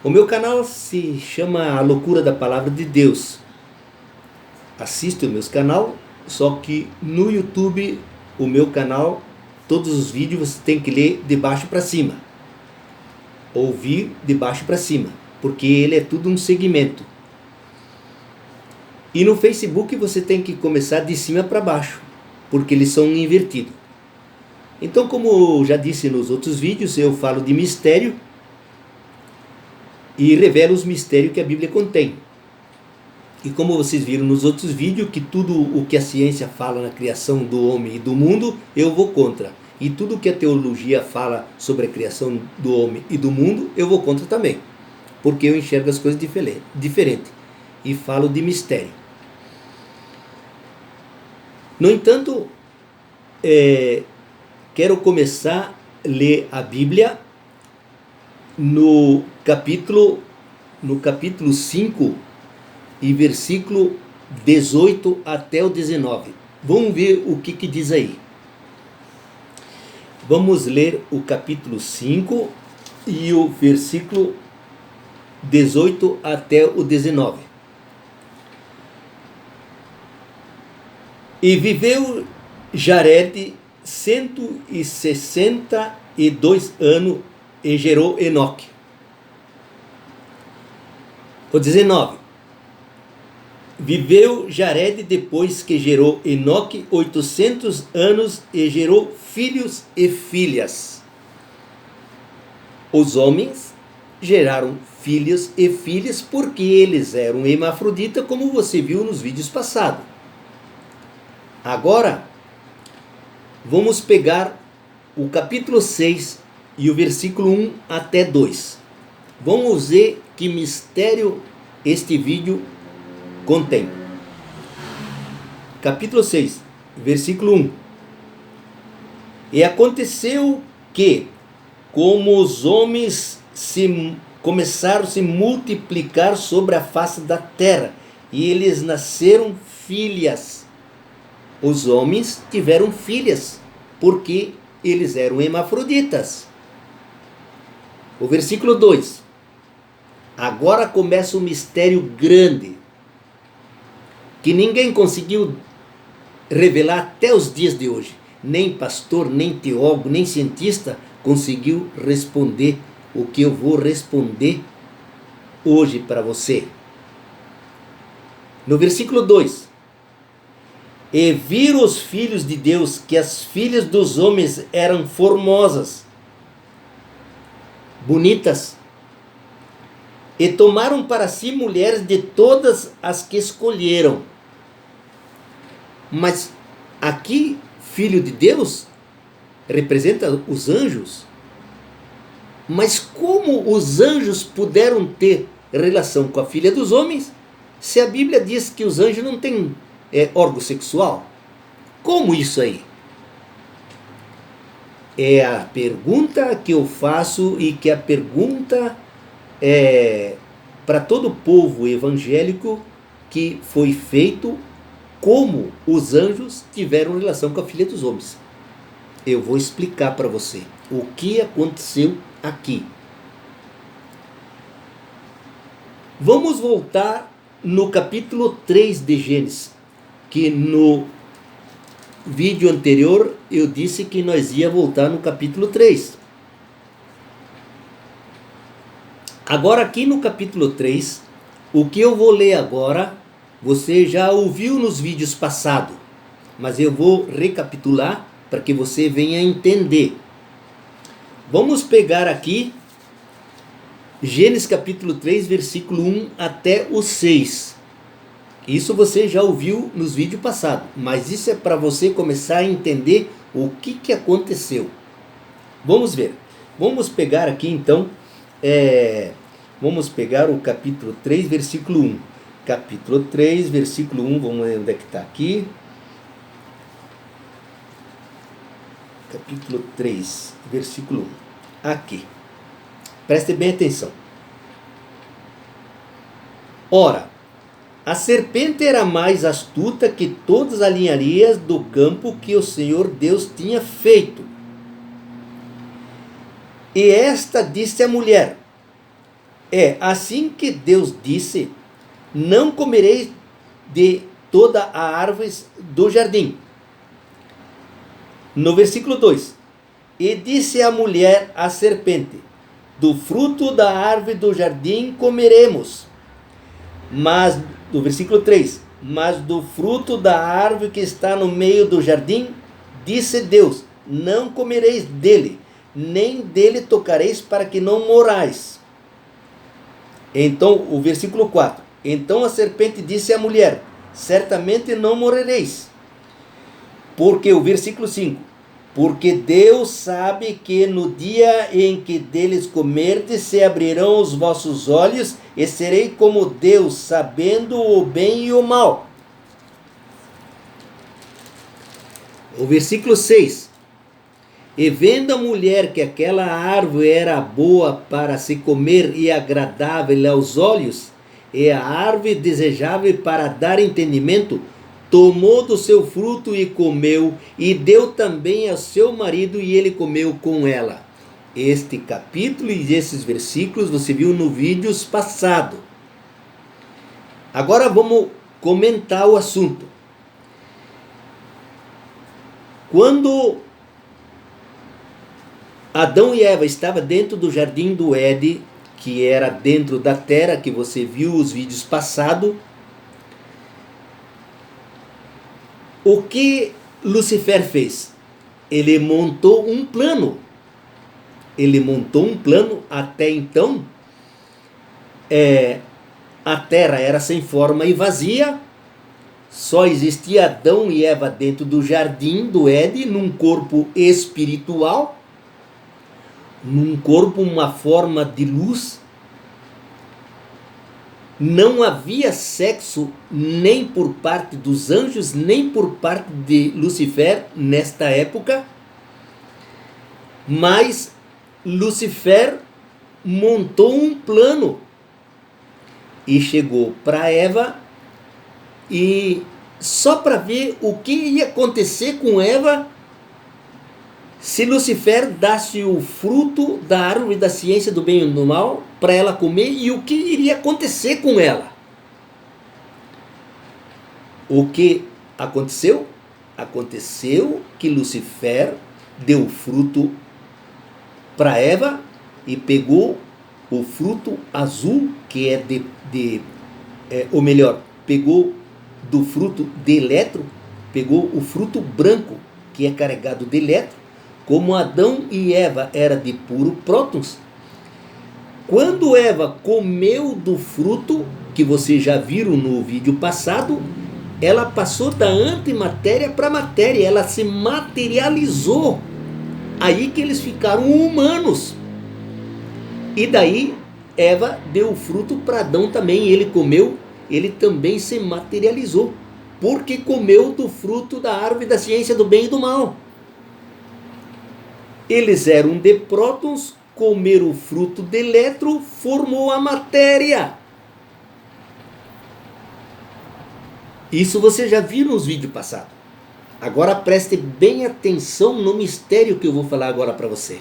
O meu canal se chama A Loucura da Palavra de Deus. Assista o meu canal, só que no YouTube, o meu canal, todos os vídeos você tem que ler de baixo para cima. Ouvir de baixo para cima, porque ele é tudo um segmento. E no Facebook você tem que começar de cima para baixo, porque eles são invertidos. Então, como eu já disse nos outros vídeos, eu falo de mistério e revelo os mistérios que a Bíblia contém. E como vocês viram nos outros vídeos, que tudo o que a ciência fala na criação do homem e do mundo, eu vou contra. E tudo o que a teologia fala sobre a criação do homem e do mundo, eu vou contra também. Porque eu enxergo as coisas diferente e falo de mistério. No entanto, quero começar a ler a Bíblia no capítulo 5 e versículo 18 até o 19. Vamos ver o que diz aí. Vamos ler o capítulo 5 e o versículo 18 até o 19. E viveu Jared 162 anos e gerou Enoque. O 19. Viveu Jared depois que gerou Enoque 800 anos e gerou filhos e filhas. Os homens geraram filhos e filhas porque eles eram hermafroditas, como você viu nos vídeos passados. Agora, vamos pegar o capítulo 6 e o versículo 1 até 2. Vamos ver que mistério este vídeo contém. Capítulo 6, versículo 1. E aconteceu que, como os homens começaram a se multiplicar sobre a face da terra, e eles nasceram filhas, os homens tiveram filhas, porque eles eram hermafroditas. O versículo 2. Agora começa um mistério grande, que ninguém conseguiu revelar até os dias de hoje. Nem pastor, nem teólogo, nem cientista conseguiu responder o que eu vou responder hoje para você. No versículo 2. E viram os filhos de Deus que as filhas dos homens eram formosas, bonitas, e tomaram para si mulheres de todas as que escolheram. Mas aqui, filho de Deus, representa os anjos. Mas como os anjos puderam ter relação com a filha dos homens, se a Bíblia diz que os anjos não têm órgão sexual? Como isso aí? É a pergunta que eu faço e que a pergunta para todo o povo evangélico que foi feito, como os anjos tiveram relação com a filha dos homens. Eu vou explicar para você o que aconteceu aqui. Vamos voltar no capítulo 3 de Gênesis, que no vídeo anterior eu disse que nós ia voltar no capítulo 3. Agora aqui no capítulo 3, o que eu vou ler agora, você já ouviu nos vídeos passados, mas eu vou recapitular para que você venha entender. Vamos pegar aqui Gênesis capítulo 3, versículo 1 até o 6. Isso você já ouviu nos vídeos passados, mas isso é para você começar a entender o que aconteceu. Vamos ver. Vamos pegar aqui então, vamos pegar o capítulo 3, versículo 1. Capítulo 3, versículo 1, vamos ver onde é que está aqui. Capítulo 3, versículo 1. Aqui. Preste bem atenção. Ora, a serpente era mais astuta que todas as linharias do campo que o Senhor Deus tinha feito. E esta disse à mulher: É assim que Deus disse: não comereis de toda a árvore do jardim. No versículo 2: e disse a mulher à serpente: do fruto da árvore do jardim comeremos, mas, do versículo 3: mas do fruto da árvore que está no meio do jardim, disse Deus: não comereis dele, nem dele tocareis, para que não morais. Então, o versículo 4: então a serpente disse à mulher: certamente não morrereis. Porque o versículo 5: porque Deus sabe que no dia em que deles comerdes, se abrirão os vossos olhos, e serei como Deus, sabendo o bem e o mal. O versículo 6: e vendo a mulher que aquela árvore era boa para se comer e agradável aos olhos, e a árvore desejável para dar entendimento, tomou do seu fruto e comeu, e deu também ao seu marido, e ele comeu com ela. Este capítulo e esses versículos você viu no vídeo passado. Agora vamos comentar o assunto. Quando Adão e Eva estavam dentro do jardim do Éden, que era dentro da terra, que você viu os vídeos passados, o que Lucifer fez? Ele montou um plano. Até então, a terra era sem forma e vazia, só existia Adão e Eva dentro do jardim do Éden, num corpo espiritual, num corpo, uma forma de luz. Não havia sexo nem por parte dos anjos, nem por parte de Lucifer nesta época, mas Lucifer montou um plano e chegou para Eva, e só para ver o que ia acontecer com Eva se Lucifer desse o fruto da árvore da ciência do bem e do mal para ela comer, e o que iria acontecer com ela. O que aconteceu? Aconteceu que Lucifer deu o fruto para Eva e pegou o fruto azul, que é ou melhor, pegou do fruto de elétron, pegou o fruto branco, que é carregado de elétron. Como Adão e Eva eram de puro prótons, quando Eva comeu do fruto, que vocês já viram no vídeo passado, ela passou da antimatéria para a matéria, ela se materializou. Aí que eles ficaram humanos. E daí Eva deu o fruto para Adão também, ele comeu, ele também se materializou, porque comeu do fruto da árvore da ciência do bem e do mal. Eles eram de prótons, comeram o fruto de elétron, formou a matéria. Isso você já viu nos vídeos passados. Agora preste bem atenção no mistério que eu vou falar agora para você.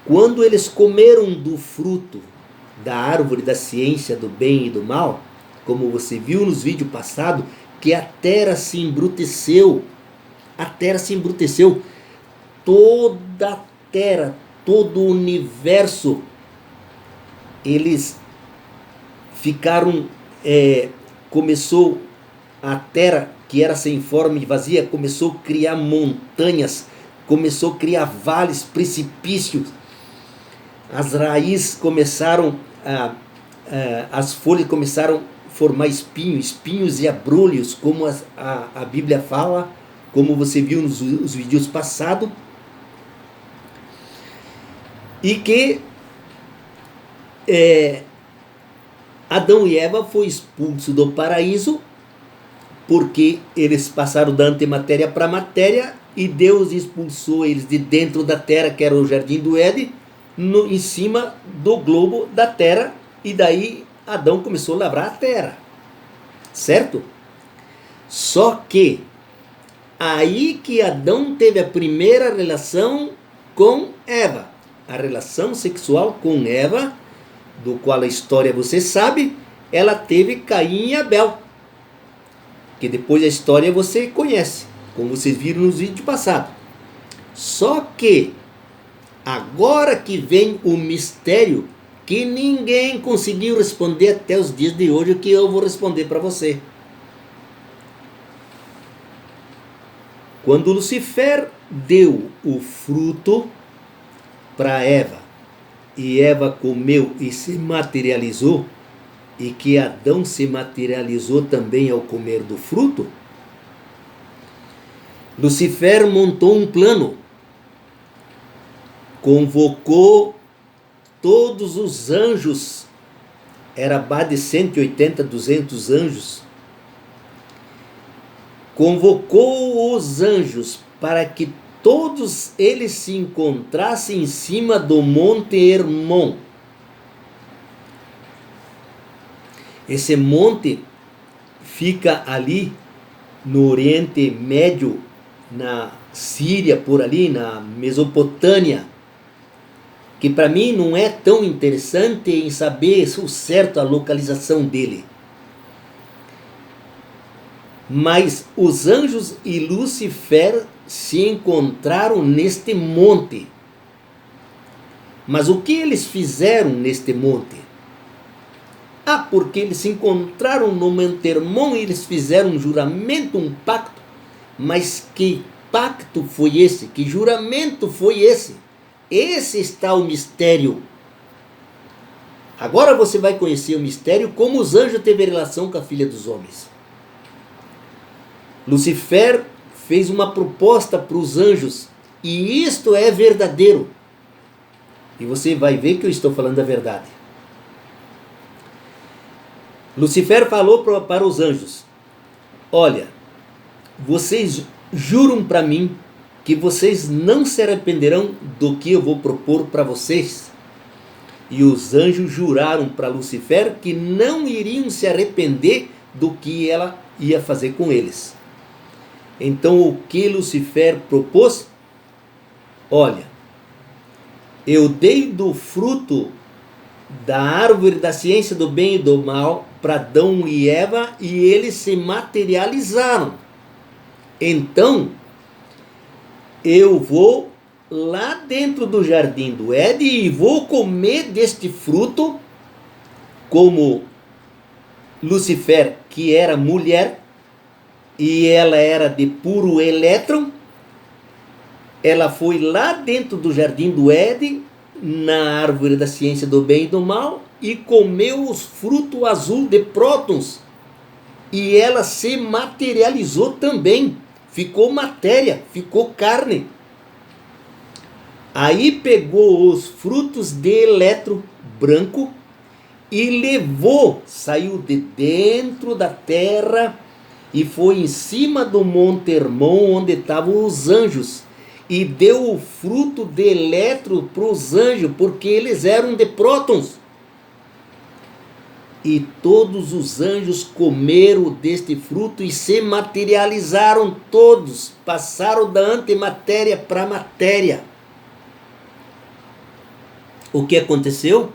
Quando eles comeram do fruto da árvore da ciência do bem e do mal, como você viu nos vídeos passados, que a terra se embruteceu. A terra se embruteceu. Toda a terra, todo o universo, eles ficaram, começou a terra, que era sem forma e vazia, começou a criar montanhas, começou a criar vales, precipícios, as raízes começaram, as folhas começaram a formar espinhos e abrolhos, como a Bíblia fala, como você viu nos vídeos passados. E que Adão e Eva foi expulso do paraíso, porque eles passaram da antimatéria para a matéria, e Deus expulsou eles de dentro da terra, que era o jardim do Éden, em cima do globo da terra, e daí Adão começou a lavrar a terra, certo? Só que aí que Adão teve a primeira relação com Eva, a relação sexual com Eva, do qual a história você sabe, ela teve Caim e Abel. Que depois a história você conhece, como vocês viram nos vídeos passados. Só que, agora que vem o mistério, que ninguém conseguiu responder até os dias de hoje, o que eu vou responder para você. Quando Lucifer deu o fruto para Eva, e Eva comeu e se materializou, e que Adão se materializou também ao comer do fruto, Lucifer montou um plano, convocou todos os anjos, era mais de 180, 200 anjos, convocou os anjos para que todos eles se encontrassem em cima do Monte Hermon. Esse monte fica ali no Oriente Médio, na Síria, por ali, na Mesopotâmia, que para mim não é tão interessante em saber o certo a localização dele. Mas os anjos e Lucifer se encontraram neste monte. Mas o que eles fizeram neste monte? Porque eles se encontraram no Monte Hermon e eles fizeram um juramento, um pacto. Mas que pacto foi esse? Que juramento foi esse? Esse está o mistério. Agora você vai conhecer o mistério, como os anjos teve relação com a filha dos homens. Lucifer fez uma proposta para os anjos, e isto é verdadeiro. E você vai ver que eu estou falando a verdade. Lucifer falou para os anjos: olha, vocês juram para mim que vocês não se arrependerão do que eu vou propor para vocês? E os anjos juraram para Lucifer que não iriam se arrepender do que ela ia fazer com eles. Então o que Lucifer propôs? Olha, eu dei do fruto da árvore da ciência do bem e do mal para Adão e Eva, e eles se materializaram. Então eu vou lá dentro do jardim do Éden e vou comer deste fruto, como Lucifer, que era mulher, e ela era de puro elétron, ela foi lá dentro do jardim do Éden, na árvore da ciência do bem e do mal, e comeu os frutos azul de prótons, e ela se materializou também, ficou matéria, ficou carne. Aí pegou os frutos de elétron branco e levou, saiu de dentro da terra e foi em cima do Monte Hermon, onde estavam os anjos, e deu o fruto de elétron para os anjos, porque eles eram de prótons. E todos os anjos comeram deste fruto e se materializaram todos, passaram da antimatéria para a matéria. O que aconteceu?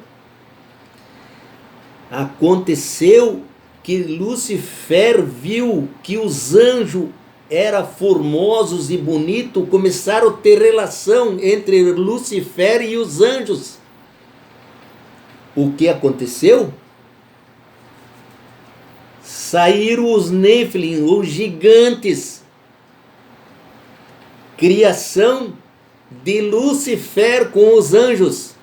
Aconteceu que Lucifer viu que os anjos eram formosos e bonitos, começaram a ter relação entre Lucifer e os anjos. O que aconteceu? Saíram os Nephilim, os gigantes, criação de Lucifer com os anjos.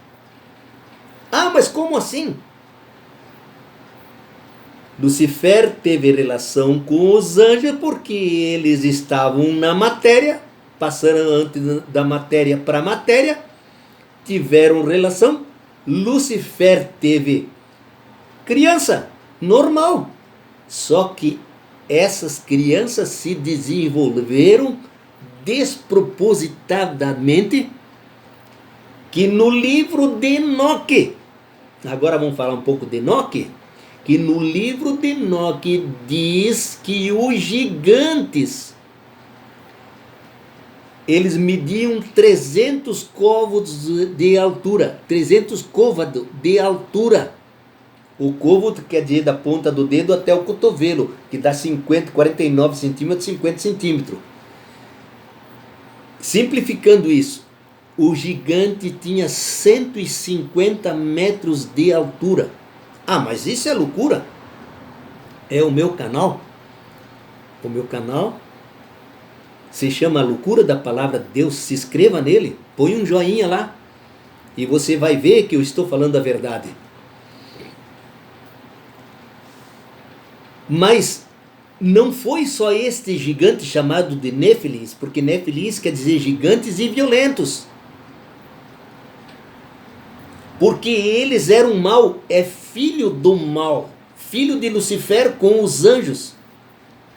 Mas como assim? Lucifer teve relação com os anjos porque eles estavam na matéria, passaram antes da matéria para a matéria, tiveram relação. Lucifer teve criança, normal. Só que essas crianças se desenvolveram despropositadamente, que no livro de Enoque, agora vamos falar um pouco de Enoque, que no livro de Enoque diz que os gigantes eles mediam 300 côvados de altura, 300 côvados de altura. O côvado quer dizer da ponta do dedo até o cotovelo, que dá 49 centímetros, 50 centímetros. Simplificando isso, o gigante tinha 150 metros de altura. Ah, mas isso é loucura? É o meu canal. O meu canal se chama A Loucura da Palavra de Deus. Se inscreva nele, põe um joinha lá e você vai ver que eu estou falando a verdade. Mas não foi só este gigante chamado de Néfilins, porque Néfilins quer dizer gigantes e violentos. Porque eles eram mal, é filho do mal, filho de Lucifer com os anjos.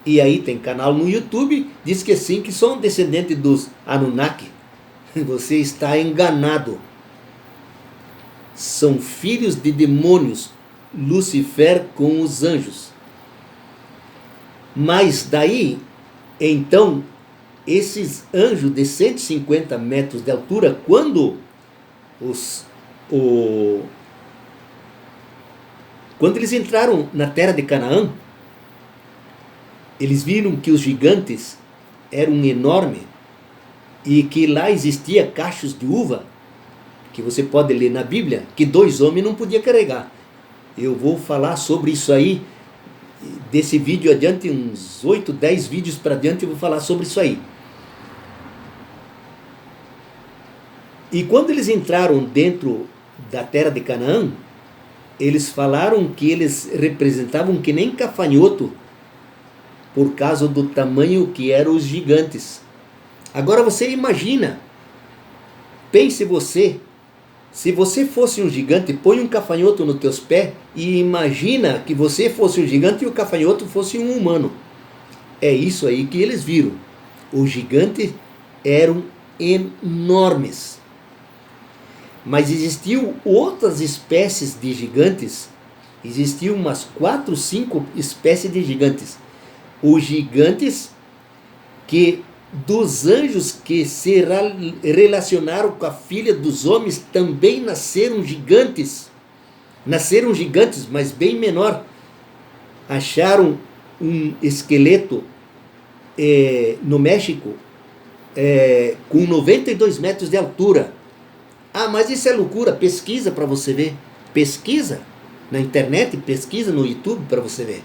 E aí tem canal no YouTube, diz que sim, que são descendentes dos Anunnaki. Você está enganado. São filhos de demônios, Lucifer com os anjos. Mas daí, então, esses anjos de 150 metros de altura, quando eles entraram na terra de Canaã, eles viram que os gigantes eram enormes e que lá existia cachos de uva, que você pode ler na Bíblia, que 2 homens não podiam carregar. Eu vou falar sobre isso aí, desse vídeo adiante, uns 8, 10 vídeos para adiante eu vou falar sobre isso aí. E quando eles entraram dentro da terra de Canaã, eles falaram que eles representavam que nem gafanhoto, por causa do tamanho que eram os gigantes. Agora você imagina, pense você, se você fosse um gigante, põe um gafanhoto nos teus pés e imagina que você fosse um gigante e o gafanhoto fosse um humano. É isso aí que eles viram. Os gigantes eram enormes. Mas existiam outras espécies de gigantes, existiam umas 4, 5 espécies de gigantes. Os gigantes que dos anjos que se relacionaram com a filha dos homens também nasceram gigantes. Nasceram gigantes, mas bem menor. Acharam um esqueleto no México com 92 metros de altura. Ah, mas isso é loucura. Pesquisa para você ver. Pesquisa na internet, pesquisa no YouTube para você ver.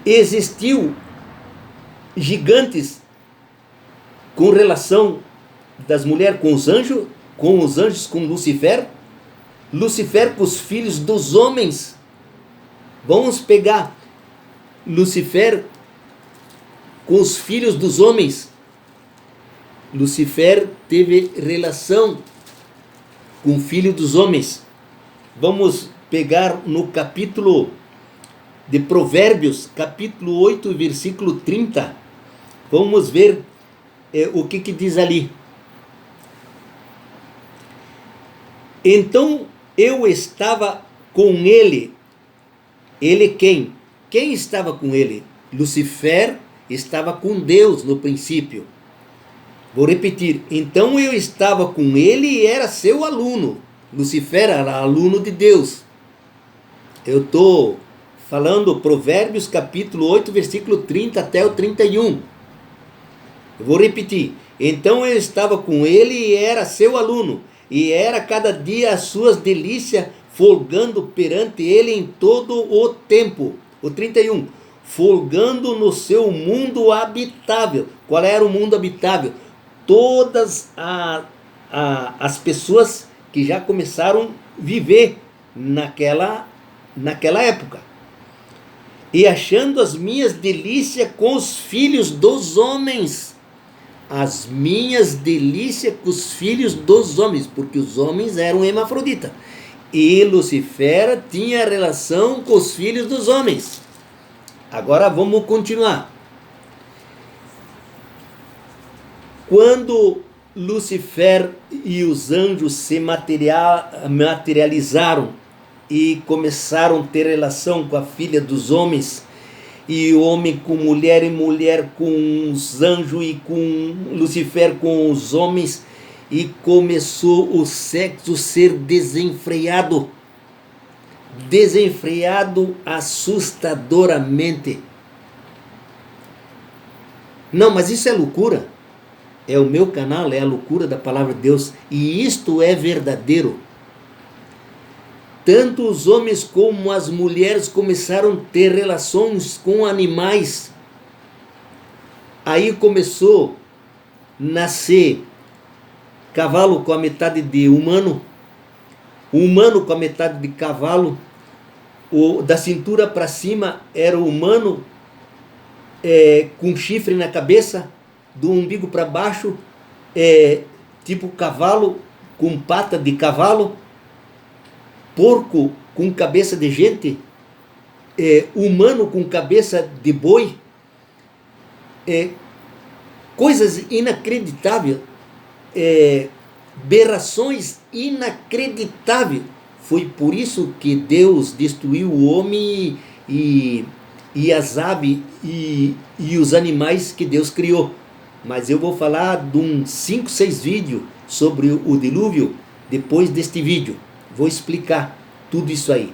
Existiu gigantes com relação das mulheres com os anjos com Lucifer, Lucifer com os filhos dos homens. Vamos pegar Lucifer com os filhos dos homens. Lucifer teve relação com o filho dos homens. Vamos pegar no capítulo de Provérbios, capítulo 8, versículo 30. Vamos ver o que diz ali. Então eu estava com ele. Ele quem? Quem estava com ele? Lucifer estava com Deus no princípio. Vou repetir. Então eu estava com ele e era seu aluno. Lucifer era aluno de Deus. Eu estou falando Provérbios capítulo 8, versículo 30 até o 31. Eu vou repetir. Então eu estava com ele e era seu aluno, e era cada dia as suas delícias, folgando perante ele em todo o tempo. O 31. Folgando no seu mundo habitável. Qual era o mundo habitável? Todas as pessoas que já começaram a viver naquela época. E achando as minhas delícias com os filhos dos homens. As minhas delícias com os filhos dos homens, porque os homens eram hermafroditas. E Lucifer tinha relação com os filhos dos homens. Agora vamos continuar. Quando Lucifer e os anjos se materializaram e começaram a ter relação com a filha dos homens, e homem com mulher, e mulher com os anjos, e com Lucifer com os homens, e começou o sexo ser desenfreado, assustadoramente. Não, mas isso é loucura. É o meu canal, é a loucura da palavra de Deus, e isto é verdadeiro. Tanto os homens como as mulheres começaram a ter relações com animais. Aí começou a nascer cavalo com a metade de humano, humano com a metade de cavalo, da cintura para cima era o humano com chifre na cabeça, do umbigo para baixo, tipo cavalo com pata de cavalo, porco com cabeça de gente, humano com cabeça de boi, coisas inacreditáveis, berrações inacreditáveis. Foi por isso que Deus destruiu o homem e as aves e os animais que Deus criou. Mas eu vou falar de uns 5, 6 vídeos sobre o dilúvio depois deste vídeo. Vou explicar tudo isso aí.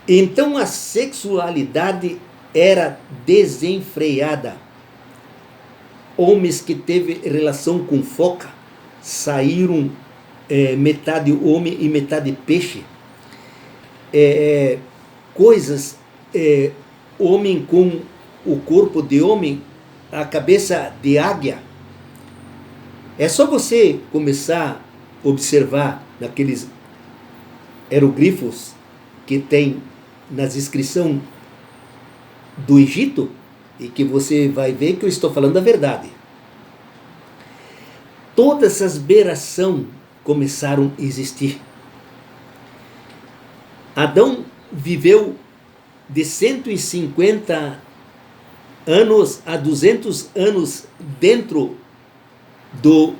Então a sexualidade era desenfreada. Homens que teve relação com foca saíram metade homem e metade peixe. Coisas, homem com o corpo de homem, a cabeça de águia. É só você começar a observar naqueles hieroglifos que tem nas inscrições do Egito, e que você vai ver que eu estou falando a verdade. Todas essas aberrações começaram a existir. Adão viveu de 150 anos a 200 anos dentro do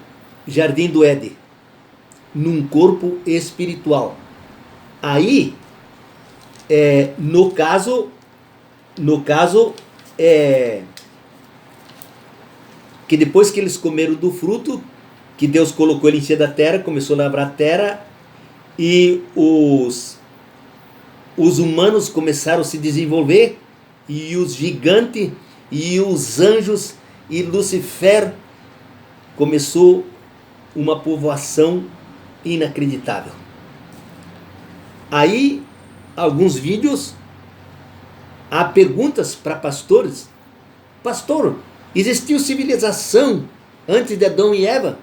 Jardim do Éden, num corpo espiritual. Aí, no caso, que depois que eles comeram do fruto, que Deus colocou ele em cima da terra, começou a lavrar a terra, e os humanos começaram a se desenvolver, e os gigantes, e os anjos, e Lucifer, começou uma povoação inacreditável. Aí, alguns vídeos, há perguntas para pastores. Pastor, existiu civilização antes de Adão e Eva?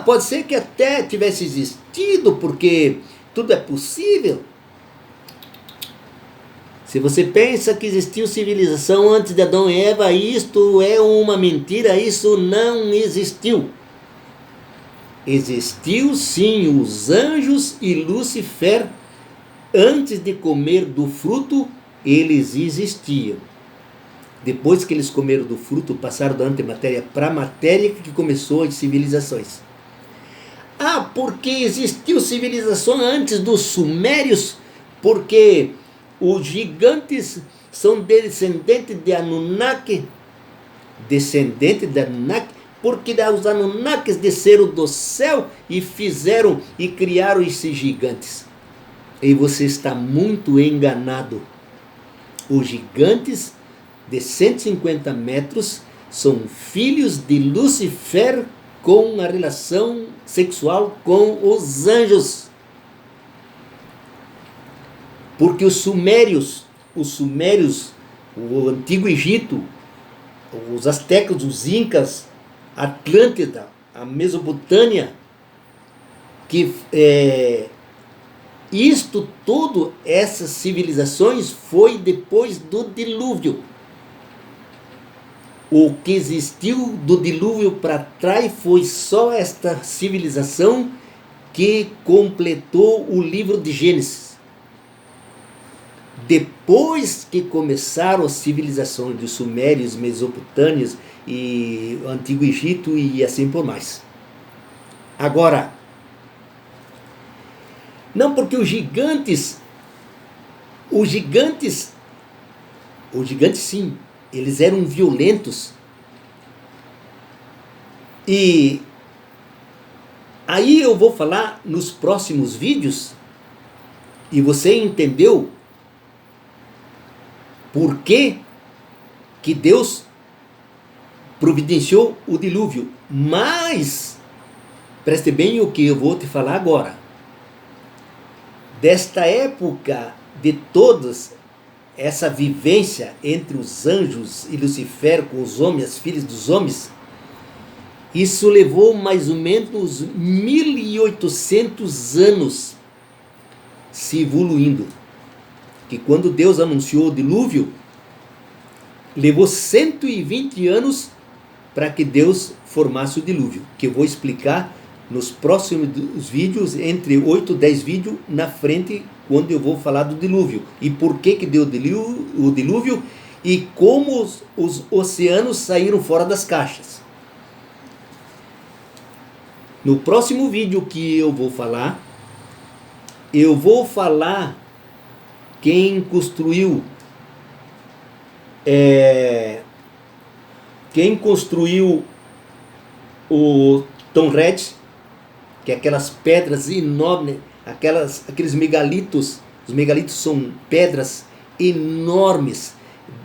Pode ser que até tivesse existido, porque tudo é possível. Se você pensa que existiu civilização antes de Adão e Eva, isto é uma mentira, isso não existiu. Existiu sim os anjos e Lucifer. Antes de comer do fruto, eles existiam. Depois que eles comeram do fruto, passaram da antimatéria para a matéria, que começou as civilizações. Porque existiu civilização antes dos sumérios, porque os gigantes são descendentes de Anunnaki, porque os Anunnakis desceram do céu e fizeram e criaram esses gigantes. E você está muito enganado. Os gigantes de 150 metros são filhos de Lucifer com a relação sexual com os anjos. Porque os sumérios, o Antigo Egito, os astecas, os incas, Atlântida, a Mesopotâmia, que isto tudo, essas civilizações, foi depois do dilúvio. O que existiu do dilúvio para trás foi só esta civilização que completou o livro de Gênesis. Depois que começaram as civilizações dos sumérios, mesopotâmios e o Antigo Egito e assim por mais. Agora, não, porque os gigantes Os gigantes sim, eles eram violentos. E aí eu vou falar nos próximos vídeos, e você entendeu por que Deus providenciou o dilúvio. Mas preste bem o que eu vou te falar agora. Desta época de todas, essa vivência entre os anjos e Lucifer com os homens, as filhas dos homens, isso levou mais ou menos 1800 anos se evoluindo. Que quando Deus anunciou o dilúvio, levou 120 anos para que Deus formasse o dilúvio, que eu vou explicar nos próximos vídeos, entre 8 e 10 vídeos na frente, quando eu vou falar do dilúvio, e por que deu o dilúvio, e como os oceanos saíram fora das caixas. No próximo vídeo que eu vou falar quem construiu o Tonrette, que é aquelas pedras enormes, aqueles megalitos. Os megalitos são pedras enormes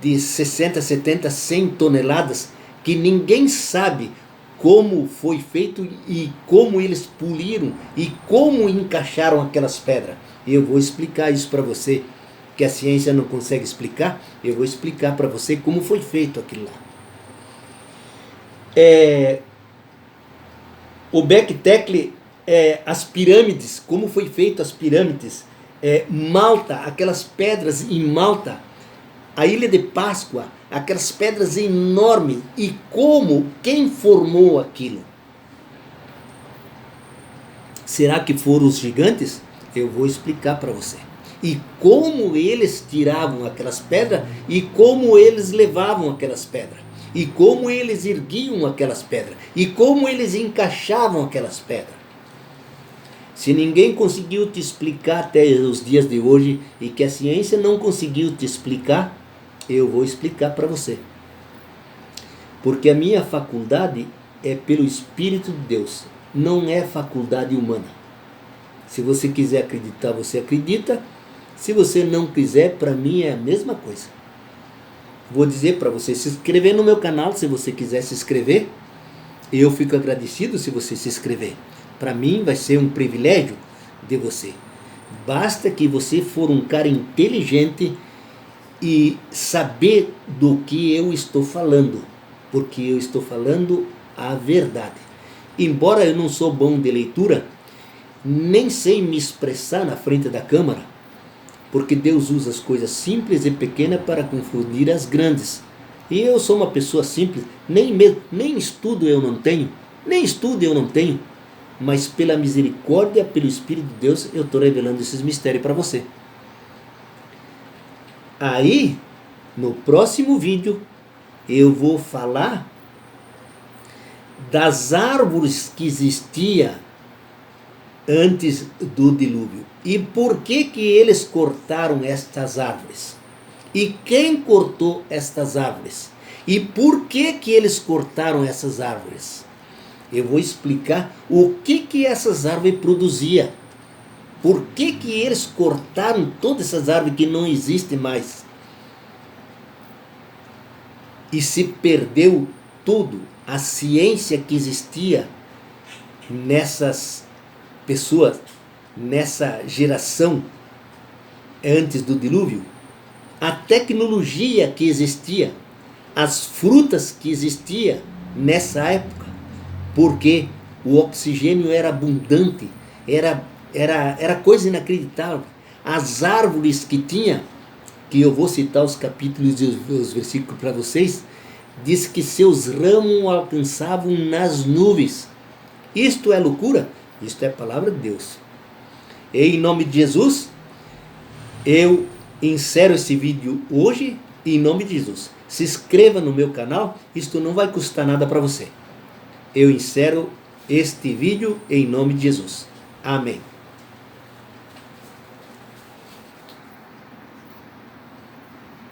de 60, 70, 100 toneladas, que ninguém sabe como foi feito e como eles poliram e como encaixaram aquelas pedras. Eu vou explicar isso para você, que a ciência não consegue explicar. Eu vou explicar para você como foi feito aquilo lá. O Göbekli, as pirâmides, como foi feito as pirâmides, Malta, aquelas pedras em Malta, a Ilha de Páscoa, aquelas pedras enormes, e quem formou aquilo? Será que foram os gigantes? Eu vou explicar para você. E como eles tiravam aquelas pedras, e como eles levavam aquelas pedras, e como eles erguiam aquelas pedras, e como eles encaixavam aquelas pedras. Se ninguém conseguiu te explicar até os dias de hoje, e que a ciência não conseguiu te explicar, eu vou explicar para você. Porque a minha faculdade é pelo Espírito de Deus, não é faculdade humana. Se você quiser acreditar, você acredita. Se você não quiser, para mim é a mesma coisa. Vou dizer para você se inscrever no meu canal, se você quiser se inscrever. Eu fico agradecido se você se inscrever. Para mim vai ser um privilégio de você. Basta que você for um cara inteligente e saber do que eu estou falando, porque eu estou falando a verdade. Embora eu não sou bom de leitura, nem sei me expressar na frente da câmera, porque Deus usa as coisas simples e pequenas para confundir as grandes. E eu sou uma pessoa simples, nem estudo eu não tenho, mas pela misericórdia, pelo Espírito de Deus, eu estou revelando esses mistérios para você. Aí, no próximo vídeo, eu vou falar das árvores que existiam antes do dilúvio. E por que eles cortaram estas árvores? E quem cortou estas árvores? E por que eles cortaram essas árvores? Eu vou explicar o que essas árvores produziam. Por que eles cortaram todas essas árvores que não existem mais? E se perdeu tudo, a ciência que existia nessas pessoas, nessa geração antes do dilúvio, a tecnologia que existia, as frutas que existiam nessa época, porque o oxigênio era abundante, era coisa inacreditável. As árvores que tinha, que eu vou citar os capítulos e os versículos para vocês, diz que seus ramos alcançavam nas nuvens. Isto é loucura? Isto é a palavra de Deus. E em nome de Jesus, eu encerro esse vídeo hoje, em nome de Jesus. Se inscreva no meu canal, isto não vai custar nada para você. Eu encerro este vídeo em nome de Jesus. Amém.